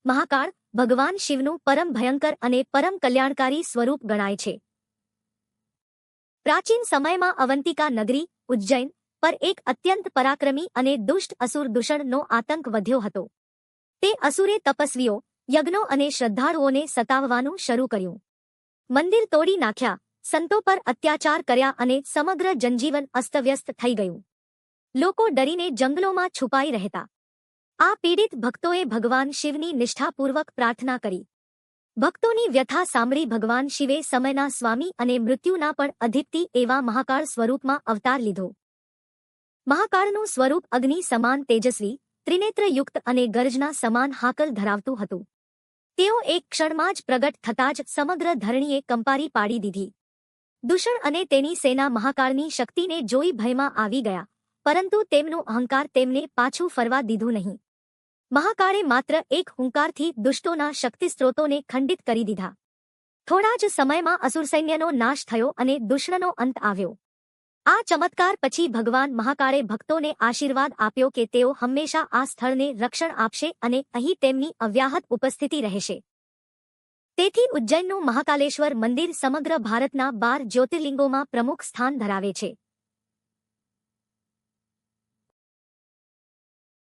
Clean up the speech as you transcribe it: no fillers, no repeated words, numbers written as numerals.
મહાકાળ ભગવાન શિવનું પરમ ભયંકર અને પરમ કલ્યાણકારી સ્વરૂપ ગણાય છે. પ્રાચીન સમયમાં અવંતિકા નગરી ઉજ્જૈન પર એક અત્યંત પરાક્રમી અને દુષ્ટ અસુર દૂષણનો આતંક વધ્યો હતો. તે અસુરે તપસ્વીઓ, યજ્ઞો અને શ્રદ્ધાળુઓને સતાવવાનું શરૂ કર્યું. મંદિર તોડી નાખ્યા, સંતો પર અત્યાચાર કર્યા અને સમગ્ર જનજીવન અસ્તવ્યસ્ત થઈ ગયું. લોકો ડરીને જંગલોમાં છુપાઈ રહેતા. આ પીડિત ભક્તોએ ભગવાન શિવની નિષ્ઠાપૂર્વક પ્રાર્થના કરી. ભક્તોની વ્યથા સાંભળી ભગવાન શિવે સમયના સ્વામી અને મૃત્યુના પણ અધિપતિ એવા મહાકાળ સ્વરૂપમાં અવતાર લીધો. મહાકાળનું સ્વરૂપ અગ્નિ સમાન તેજસ્વી, ત્રિનેત્રયુક્ત અને ગર્જના સમાન હાકલ ધરાવતું હતું. તેઓ એક ક્ષણમાં જ પ્રગટ થતાં જ સમગ્ર ધરણીએ કંપારી પાડી દીધી. દૂષણ અને તેની સેના મહાકાળની શક્તિને જોઈ ભયમાં આવી ગયા, પરંતુ તેમનું અહંકાર તેમને પાછું ફરવા દીધું નહીં. મહાકાળે માત્ર એક હુંકારથી દુષ્ટોના શક્તિસ્ત્રોતોને ખંડિત કરી દીધા. થોડા જ સમયમાં અસુર સૈન્યનો નાશ થયો અને દૂષણનો અંત આવ્યો. આ ચમત્કાર પછી ભગવાન મહાકાળે ભક્તોને આશીર્વાદ આપ્યો કે તેઓ હંમેશા આ સ્થળને રક્ષણ આપશે અને અહીં તેમની અવ્યાહત ઉપસ્થિતિ રહેશે. તેથી ઉજ્જૈનનું મહાકાલેશ્વર મંદિર સમગ્ર ભારતના 12 જ્યોતિર્લિંગોમાં પ્રમુખ સ્થાન ધરાવે છે.